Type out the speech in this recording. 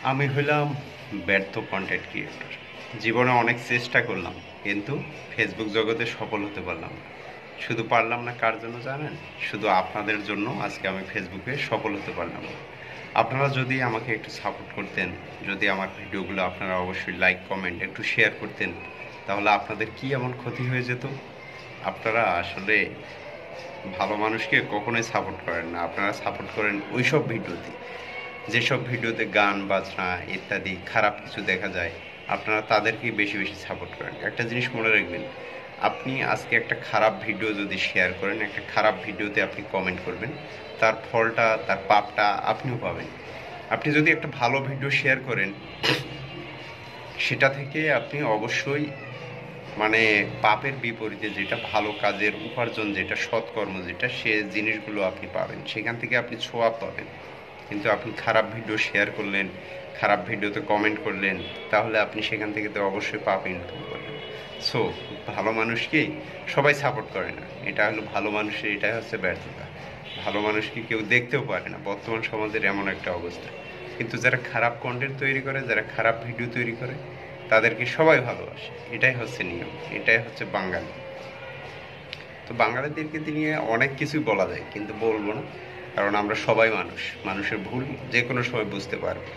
আমি হইলাম ব্যর্থ কন্টেন্ট ক্রিয়েটর। জীবনে অনেক চেষ্টা করলাম, কিন্তু ফেসবুক জগতে সফল হতে পারলাম না। শুধু পারলাম না কার জন্য জানেন? শুধু আপনাদের জন্য আজকে আমি ফেসবুকে সফল হতে পারলাম না। আপনারা যদি আমাকে একটু সাপোর্ট করতেন, যদি আমার ভিডিওগুলো আপনারা অবশ্যই লাইক কমেন্ট একটু শেয়ার করতেন, তাহলে আপনাদের কি এমন ক্ষতি হয়ে যেত? আপনারা আসলে ভালো মানুষকে কখনোই সাপোর্ট করেন না, আপনারা সাপোর্ট করেন ওইসব ভিডিওতে, যেসব ভিডিওতে গান বাজনা ইত্যাদি খারাপ কিছু দেখা যায়। আপনারা তাদেরকেই বেশি বেশি সাপোর্ট করেন। একটা জিনিস মনে রাখবেন, আপনি আজকে একটা খারাপ ভিডিও যদি শেয়ার করেন, একটা খারাপ ভিডিওতে আপনি কমেন্ট করবেন, তার ফলটা তার পাপটা আপনিও পাবেন। আপনি যদি একটা ভালো ভিডিও শেয়ার করেন, সেটা থেকে আপনি অবশ্যই মানে পাপের বিপরীতে যেটা ভালো কাজের উপার্জন, যেটা সৎকর্ম, যেটা সে জিনিসগুলো আপনি পাবেন, সেখান থেকে আপনি ছোঁয়া পাবেন। কিন্তু আপনি খারাপ ভিডিও শেয়ার করলেন, খারাপ ভিডিওতে কমেন্ট করলেন, তাহলে আপনি সেখান থেকে তো অবশ্যই পাপ ইনকাম করবেন। সো ভালো মানুষকেই সবাই সাপোর্ট করে না, এটা হলো ভালো মানুষের, এটাই হচ্ছে ব্যর্থতা। ভালো মানুষকে কেউ দেখতেও পারে না, বর্তমান সমাজের এমন একটা অবস্থা। কিন্তু যারা খারাপ কন্টেন্ট তৈরি করে, যারা খারাপ ভিডিও তৈরি করে, তাদেরকে সবাই ভালোবাসে। এটাই হচ্ছে নিয়ম, এটাই হচ্ছে বাঙালি। তো বাঙালিদেরকে নিয়ে অনেক কিছুই বলা যায়, কিন্তু বলবো না, কারণ আমরা সবাই মানুষ, মানুষের ভুল যে কোনো সময় বুঝতে পারবো।